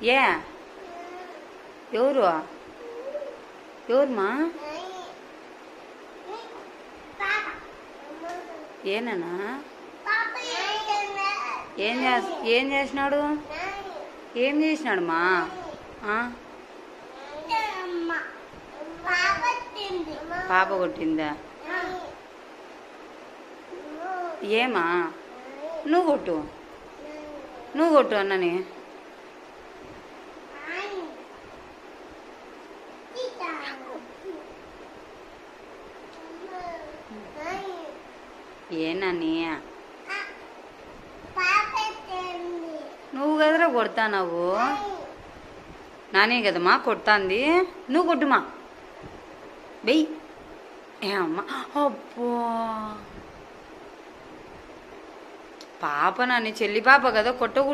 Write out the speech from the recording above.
ఏ ఎవరు ఎవరుమా ఏనా ఏం చేసినాడు ఏం చేసినాడు మా పాప కొట్టిందా ఏమా నువ్వు కొట్టు అన్నని ఏనని నువ్వు కదరా కొడతావు నానే కదమ్మా కొడతాంది నువ్వు కొట్టుమా వెయ్యి ఏ అమ్మా అబ్బో పాప నాని చెల్లి పాప కదా కొట్టకూడదు